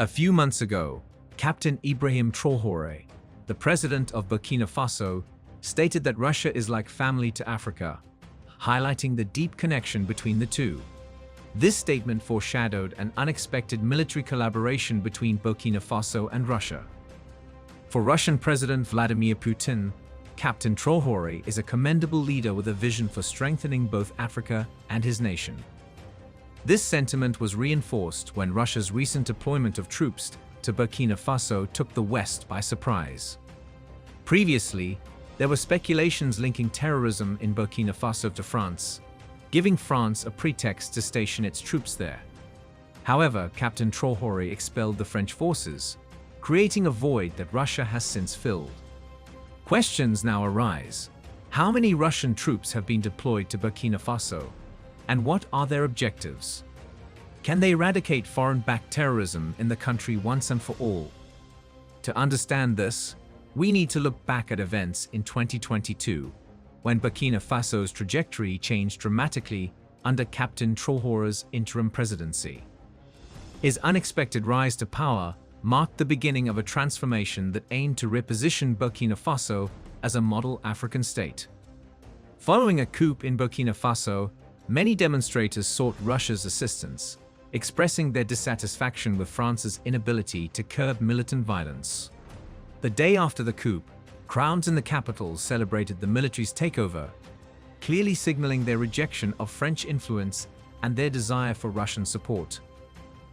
A few months ago, Captain Ibrahim Traoré, the president of Burkina Faso, stated that Russia is like family to Africa, highlighting the deep connection between the two. This statement foreshadowed an unexpected military collaboration between Burkina Faso and Russia. For Russian President Vladimir Putin, Captain Traoré is a commendable leader with a vision for strengthening both Africa and his nation. This sentiment was reinforced when Russia's recent deployment of troops to Burkina Faso took the West by surprise. Previously, there were speculations linking terrorism in Burkina Faso to France, giving France a pretext to station its troops there. However, Captain Traoré expelled the French forces, creating a void that Russia has since filled. Questions now arise. How many Russian troops have been deployed to Burkina Faso? And what are their objectives? Can they eradicate foreign-backed terrorism in the country once and for all? To understand this, we need to look back at events in 2022, when Burkina Faso's trajectory changed dramatically under Captain Traoré's interim presidency. His unexpected rise to power marked the beginning of a transformation that aimed to reposition Burkina Faso as a model African state. Following a coup in Burkina Faso, many demonstrators sought Russia's assistance, expressing their dissatisfaction with France's inability to curb militant violence. The day after the coup, crowds in the capital celebrated the military's takeover, clearly signaling their rejection of French influence and their desire for Russian support.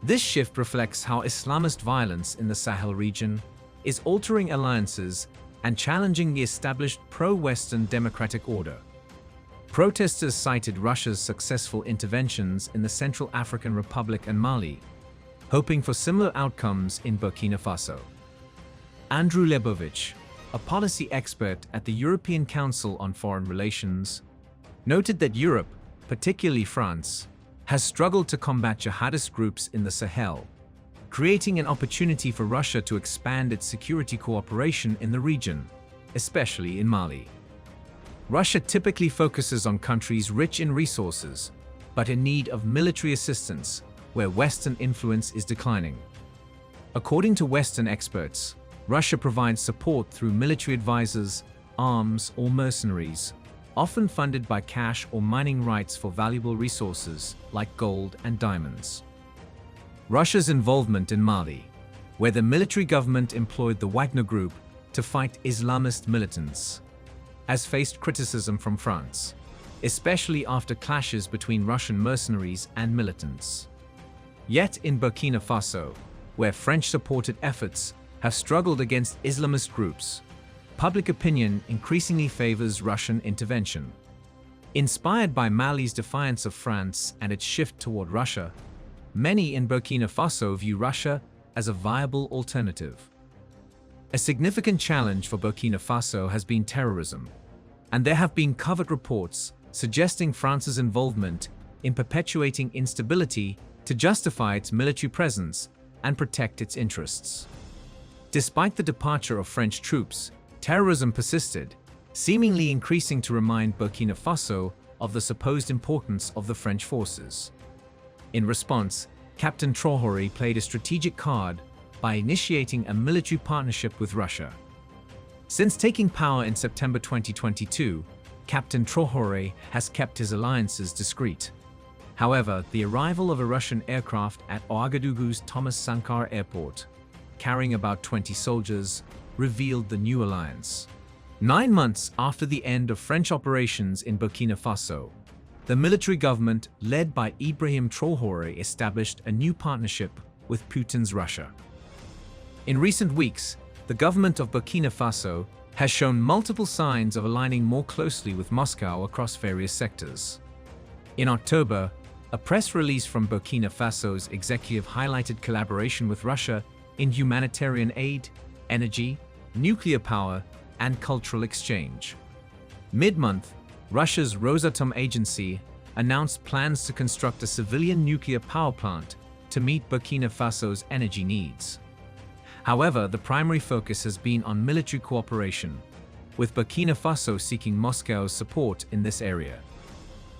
This shift reflects how Islamist violence in the Sahel region is altering alliances and challenging the established pro-Western democratic order. Protesters cited Russia's successful interventions in the Central African Republic and Mali, hoping for similar outcomes in Burkina Faso. Andrew Lebovich, a policy expert at the European Council on Foreign Relations, noted that Europe, particularly France, has struggled to combat jihadist groups in the Sahel, creating an opportunity for Russia to expand its security cooperation in the region, especially in Mali. Russia typically focuses on countries rich in resources, but in need of military assistance, where Western influence is declining. According to Western experts, Russia provides support through military advisors, arms, or mercenaries, often funded by cash or mining rights for valuable resources like gold and diamonds. Russia's involvement in Mali, where the military government employed the Wagner Group to fight Islamist militants, has faced criticism from France, especially after clashes between Russian mercenaries and militants. Yet in Burkina Faso, where French-supported efforts have struggled against Islamist groups, public opinion increasingly favors Russian intervention. Inspired by Mali's defiance of France and its shift toward Russia, many in Burkina Faso view Russia as a viable alternative. A significant challenge for Burkina Faso has been terrorism, and there have been covert reports suggesting France's involvement in perpetuating instability to justify its military presence and protect its interests. Despite the departure of French troops, terrorism persisted, seemingly increasing to remind Burkina Faso of the supposed importance of the French forces. In response, Captain Traoré played a strategic card by initiating a military partnership with Russia. Since taking power in September 2022, Captain Traoré has kept his alliances discreet. However, the arrival of a Russian aircraft at Ouagadougou's Thomas Sankara Airport, carrying about 20 soldiers, revealed the new alliance. 9 months after the end of French operations in Burkina Faso, the military government, led by Ibrahim Traoré, established a new partnership with Putin's Russia. In recent weeks, the government of Burkina Faso has shown multiple signs of aligning more closely with Moscow across various sectors. In October, a press release from Burkina Faso's executive highlighted collaboration with Russia in humanitarian aid, energy, nuclear power, and cultural exchange. Mid-month, Russia's Rosatom agency announced plans to construct a civilian nuclear power plant to meet Burkina Faso's energy needs. However, the primary focus has been on military cooperation, with Burkina Faso seeking Moscow's support in this area.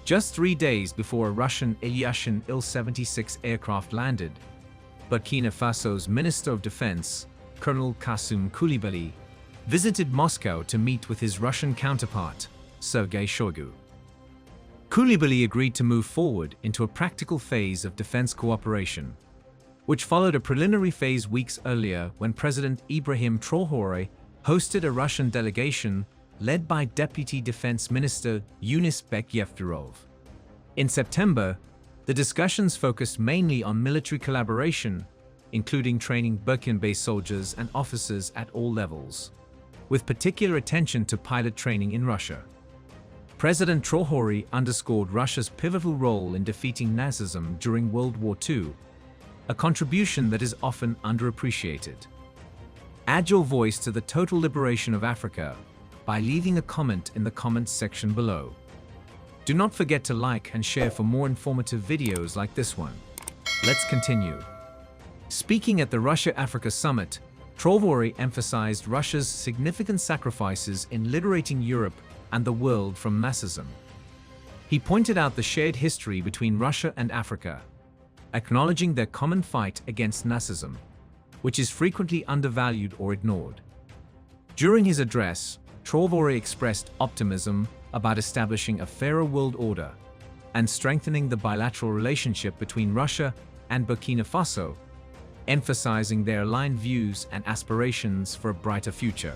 Just 3 days before a Russian Ilyushin Il-76 aircraft landed, Burkina Faso's Minister of Defense, Colonel Kassoum Coulibaly, visited Moscow to meet with his Russian counterpart, Sergei Shoigu. Coulibaly agreed to move forward into a practical phase of defense cooperation, which followed a preliminary phase weeks earlier when President Ibrahim Traoré hosted a Russian delegation led by Deputy Defense Minister Younis Bekyeftyrov. In September, the discussions focused mainly on military collaboration, including training Burkina soldiers and officers at all levels, with particular attention to pilot training in Russia. President Traoré underscored Russia's pivotal role in defeating Nazism during World War II, a contribution that is often underappreciated. Add your voice to the total liberation of Africa by leaving a comment in the comments section below. Do not forget to like and share for more informative videos like this one. Let's continue. Speaking at the Russia-Africa Summit, Traoré emphasized Russia's significant sacrifices in liberating Europe and the world from Nazism. He pointed out the shared history between Russia and Africa, acknowledging their common fight against Nazism, which is frequently undervalued or ignored. During his address, Traoré expressed optimism about establishing a fairer world order and strengthening the bilateral relationship between Russia and Burkina Faso, emphasizing their aligned views and aspirations for a brighter future.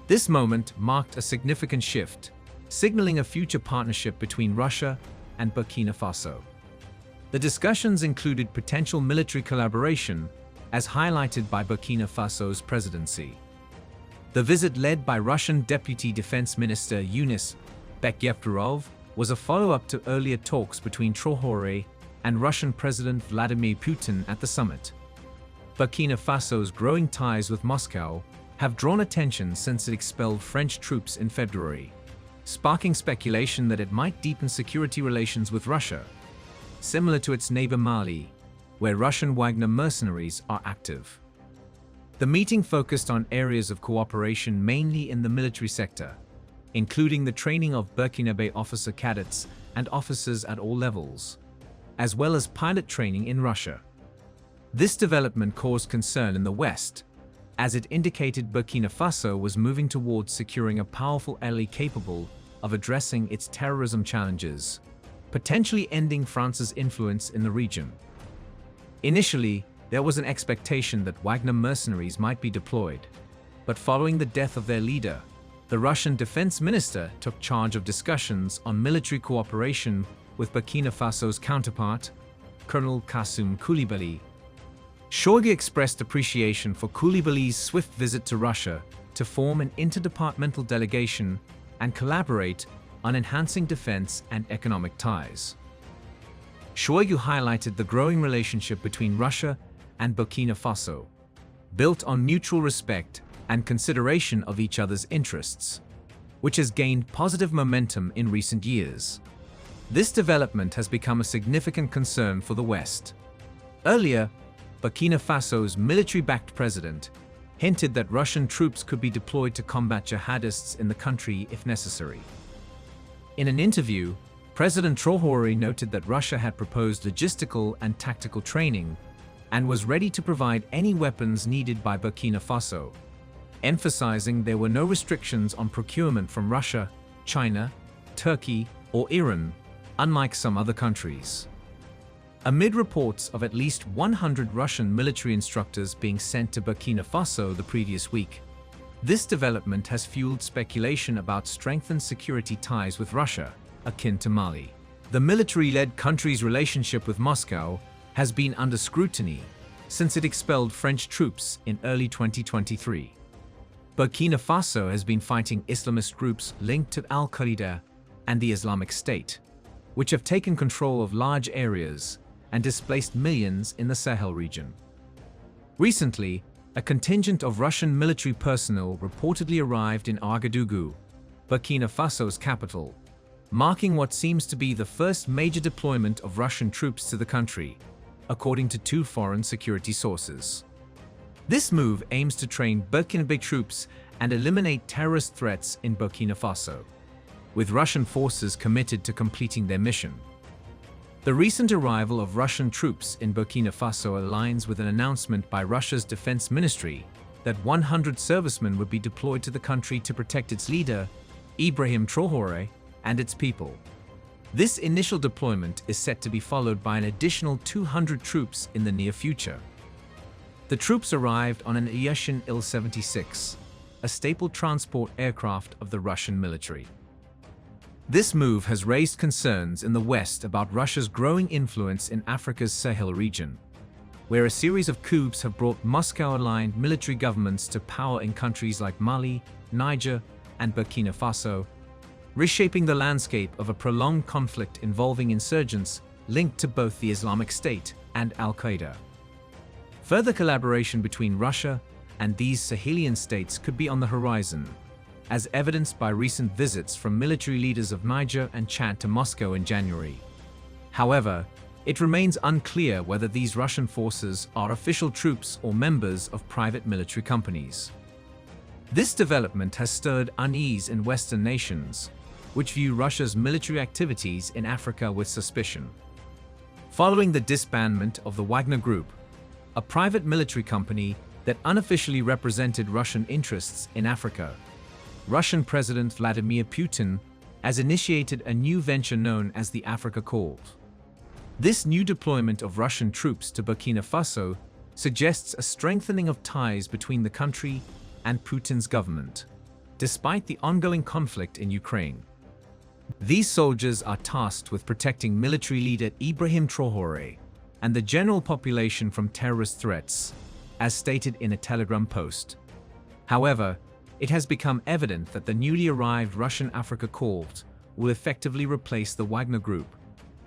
This moment marked a significant shift, signaling a future partnership between Russia and Burkina Faso. The discussions included potential military collaboration, as highlighted by Burkina Faso's presidency. The visit, led by Russian Deputy Defense Minister Younis Bekyeftyrov, was a follow-up to earlier talks between Traoré and Russian President Vladimir Putin at the summit. Burkina Faso's growing ties with Moscow have drawn attention since it expelled French troops in February, sparking speculation that it might deepen security relations with Russia, similar to its neighbor Mali, where Russian Wagner mercenaries are active. The meeting focused on areas of cooperation mainly in the military sector, including the training of Burkinabe officer cadets and officers at all levels, as well as pilot training in Russia. This development caused concern in the West, as it indicated Burkina Faso was moving towards securing a powerful ally capable of addressing its terrorism challenges, potentially ending France's influence in the region. Initially, there was an expectation that Wagner mercenaries might be deployed, but following the death of their leader, the Russian defense minister took charge of discussions on military cooperation with Burkina Faso's counterpart, Colonel Kassoum Coulibaly. Shoigu expressed appreciation for Coulibaly's swift visit to Russia to form an interdepartmental delegation and collaborate on enhancing defense and economic ties. Shoigu highlighted the growing relationship between Russia and Burkina Faso, built on mutual respect and consideration of each other's interests, which has gained positive momentum in recent years. This development has become a significant concern for the West. Earlier, Burkina Faso's military-backed president hinted that Russian troops could be deployed to combat jihadists in the country if necessary. In an interview, President Traoré noted that Russia had proposed logistical and tactical training and was ready to provide any weapons needed by Burkina Faso, emphasizing there were no restrictions on procurement from Russia, China, Turkey, or Iran, unlike some other countries. Amid reports of at least 100 Russian military instructors being sent to Burkina Faso the previous week, this development has fueled speculation about strengthened security ties with Russia, akin to Mali. The military-led country's relationship with Moscow has been under scrutiny since it expelled French troops in early 2023. Burkina Faso has been fighting Islamist groups linked to Al-Qaeda and the Islamic State, which have taken control of large areas and displaced millions in the Sahel region. Recently, a contingent of Russian military personnel reportedly arrived in Ouagadougou, Burkina Faso's capital, marking what seems to be the first major deployment of Russian troops to the country, according to two foreign security sources. This move aims to train Burkinabe troops and eliminate terrorist threats in Burkina Faso, with Russian forces committed to completing their mission. The recent arrival of Russian troops in Burkina Faso aligns with an announcement by Russia's defense ministry that 100 servicemen would be deployed to the country to protect its leader, Ibrahim Traoré, and its people. This initial deployment is set to be followed by an additional 200 troops in the near future. The troops arrived on an Russian Il-76, a staple transport aircraft of the Russian military. This move has raised concerns in the West about Russia's growing influence in Africa's Sahel region, where a series of coups have brought Moscow-aligned military governments to power in countries like Mali, Niger, and Burkina Faso, reshaping the landscape of a prolonged conflict involving insurgents linked to both the Islamic State and Al-Qaeda. Further collaboration between Russia and these Sahelian states could be on the horizon, as evidenced by recent visits from military leaders of Niger and Chad to Moscow in January. However, it remains unclear whether these Russian forces are official troops or members of private military companies. This development has stirred unease in Western nations, which view Russia's military activities in Africa with suspicion. Following the disbandment of the Wagner Group, a private military company that unofficially represented Russian interests in Africa, Russian President Vladimir Putin has initiated a new venture known as the Africa Call. This new deployment of Russian troops to Burkina Faso suggests a strengthening of ties between the country and Putin's government, despite the ongoing conflict in Ukraine. These soldiers are tasked with protecting military leader Ibrahim Traoré and the general population from terrorist threats, as stated in a Telegram post. However, it has become evident that the newly arrived Russian Africa Corps will effectively replace the Wagner Group,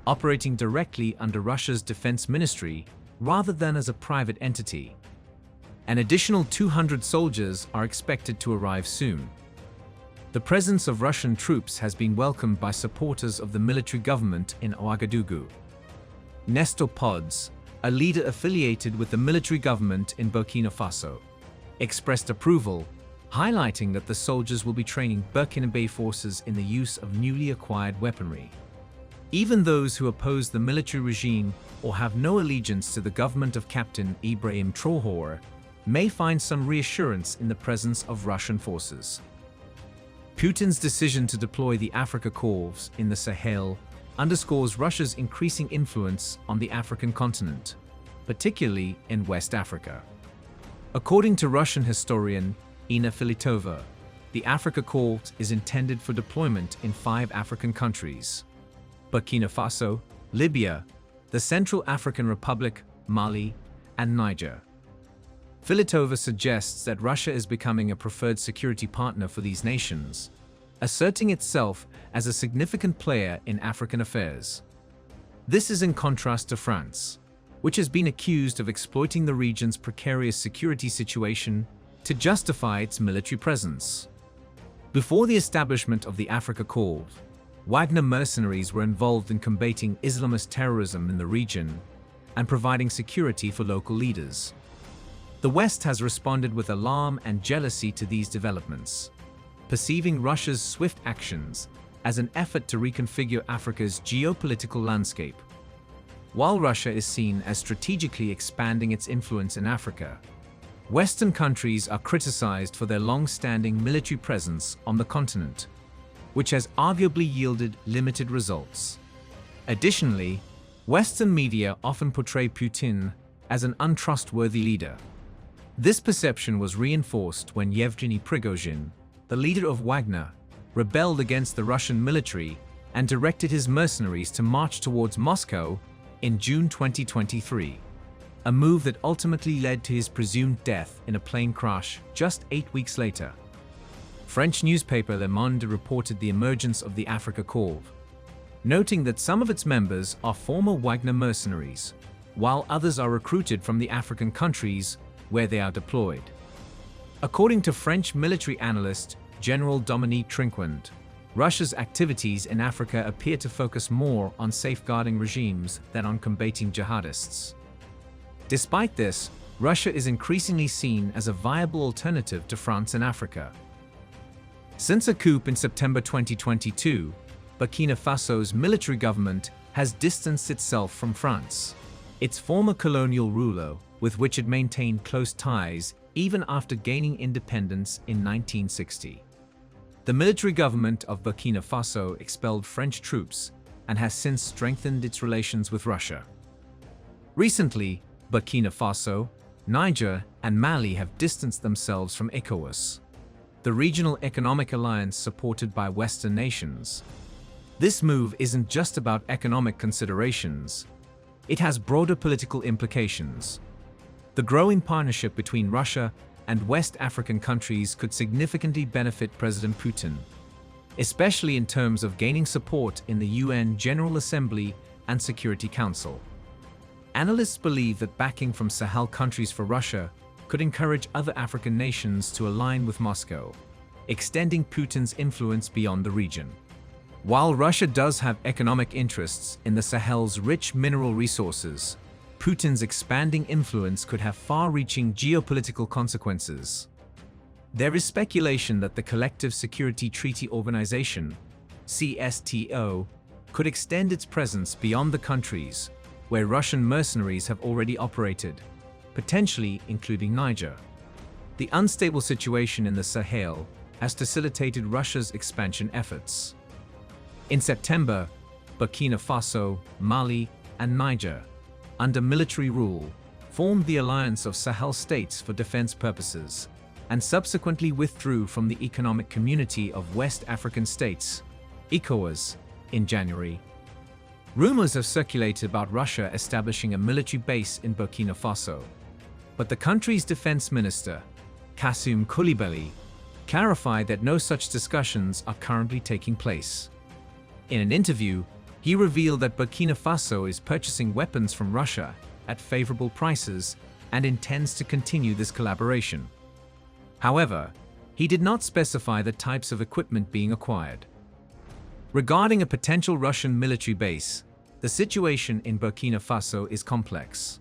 operating directly under Russia's defense ministry rather than as a private entity. An additional 200 soldiers are expected to arrive soon. The presence of Russian troops has been welcomed by supporters of the military government in Ouagadougou. Nestor Pods, a leader affiliated with the military government in Burkina Faso, expressed approval, highlighting that the soldiers will be training Burkinabe forces in the use of newly acquired weaponry. Even those who oppose the military regime or have no allegiance to the government of Captain Ibrahim Traore may find some reassurance in the presence of Russian forces. Putin's decision to deploy the Africa Corps in the Sahel underscores Russia's increasing influence on the African continent, particularly in West Africa. According to Russian historian Ina Filitova, the Africa Corps is intended for deployment in 5 African countries: Burkina Faso, Libya, the Central African Republic, Mali, and Niger. Filitova suggests that Russia is becoming a preferred security partner for these nations, asserting itself as a significant player in African affairs. This is in contrast to France, which has been accused of exploiting the region's precarious security situation to justify its military presence. Before the establishment of the Africa Corps, Wagner mercenaries were involved in combating Islamist terrorism in the region and providing security for local leaders. The West has responded with alarm and jealousy to these developments, perceiving Russia's swift actions as an effort to reconfigure Africa's geopolitical landscape. While Russia is seen as strategically expanding its influence in Africa, Western countries are criticized for their long-standing military presence on the continent, which has arguably yielded limited results. Additionally, Western media often portray Putin as an untrustworthy leader. This perception was reinforced when Yevgeny Prigozhin, the leader of Wagner, rebelled against the Russian military and directed his mercenaries to march towards Moscow in June 2023, a move that ultimately led to his presumed death in a plane crash just 8 weeks later. French newspaper Le Monde reported the emergence of the Africa Corps, noting that some of its members are former Wagner mercenaries, while others are recruited from the African countries where they are deployed. According to French military analyst General Dominique Trinquant, Russia's activities in Africa appear to focus more on safeguarding regimes than on combating jihadists. Despite this, Russia is increasingly seen as a viable alternative to France in Africa. Since a coup in September 2022, Burkina Faso's military government has distanced itself from France, its former colonial ruler with which it maintained close ties even after gaining independence in 1960. The military government of Burkina Faso expelled French troops and has since strengthened its relations with Russia. Recently, Burkina Faso, Niger, and Mali have distanced themselves from ECOWAS, the regional economic alliance supported by Western nations. This move isn't just about economic considerations. It has broader political implications. The growing partnership between Russia and West African countries could significantly benefit President Putin, especially in terms of gaining support in the UN General Assembly and Security Council. Analysts believe that backing from Sahel countries for Russia could encourage other African nations to align with Moscow, extending Putin's influence beyond the region. While Russia does have economic interests in the Sahel's rich mineral resources, Putin's expanding influence could have far-reaching geopolitical consequences. There is speculation that the Collective Security Treaty Organization, CSTO, could extend its presence beyond the countries where Russian mercenaries have already operated, potentially including Niger. The unstable situation in the Sahel has facilitated Russia's expansion efforts. In September, Burkina Faso, Mali, and Niger, under military rule, formed the Alliance of Sahel States for defense purposes, and subsequently withdrew from the Economic Community of West African States, ECOWAS, in January. Rumors have circulated about Russia establishing a military base in Burkina Faso, but the country's defense minister, Kassoum Coulibaly, clarified that no such discussions are currently taking place. In an interview, he revealed that Burkina Faso is purchasing weapons from Russia at favorable prices and intends to continue this collaboration. However, he did not specify the types of equipment being acquired. Regarding a potential Russian military base, the situation in Burkina Faso is complex.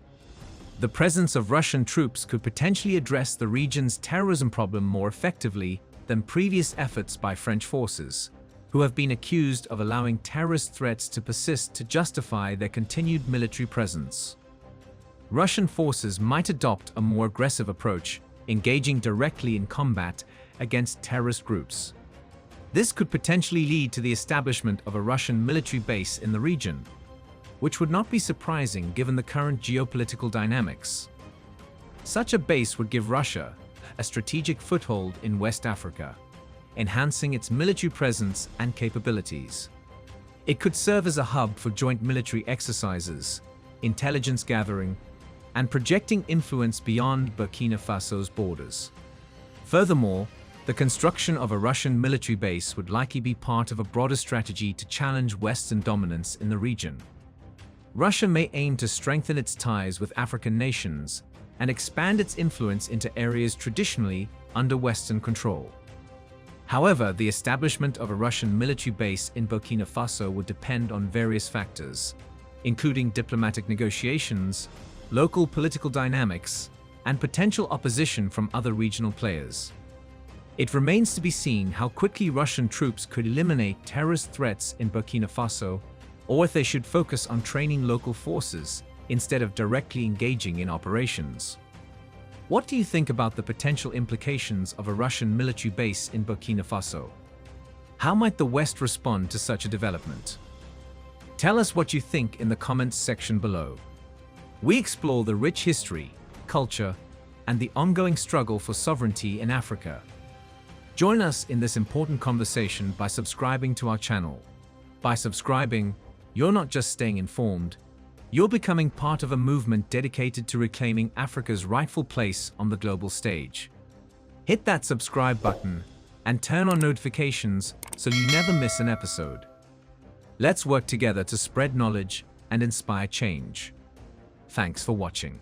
The presence of Russian troops could potentially address the region's terrorism problem more effectively than previous efforts by French forces, who have been accused of allowing terrorist threats to persist to justify their continued military presence. Russian forces might adopt a more aggressive approach, engaging directly in combat against terrorist groups. This could potentially lead to the establishment of a Russian military base in the region, which would not be surprising given the current geopolitical dynamics. Such a base would give Russia a strategic foothold in West Africa, enhancing its military presence and capabilities. It could serve as a hub for joint military exercises, intelligence gathering, and projecting influence beyond Burkina Faso's borders. Furthermore, the construction of a Russian military base would likely be part of a broader strategy to challenge Western dominance in the region. Russia may aim to strengthen its ties with African nations and expand its influence into areas traditionally under Western control. However, the establishment of a Russian military base in Burkina Faso would depend on various factors, including diplomatic negotiations, local political dynamics, and potential opposition from other regional players. It remains to be seen how quickly Russian troops could eliminate terrorist threats in Burkina Faso, or if they should focus on training local forces instead of directly engaging in operations. What do you think about the potential implications of a Russian military base in Burkina Faso? How might the West respond to such a development? Tell us what you think in the comments section below. We explore the rich history, culture, and the ongoing struggle for sovereignty in Africa. Join us in this important conversation by subscribing to our channel. By subscribing, you're not just staying informed, you're becoming part of a movement dedicated to reclaiming Africa's rightful place on the global stage. Hit that subscribe button and turn on notifications so you never miss an episode. Let's work together to spread knowledge and inspire change. Thanks for watching.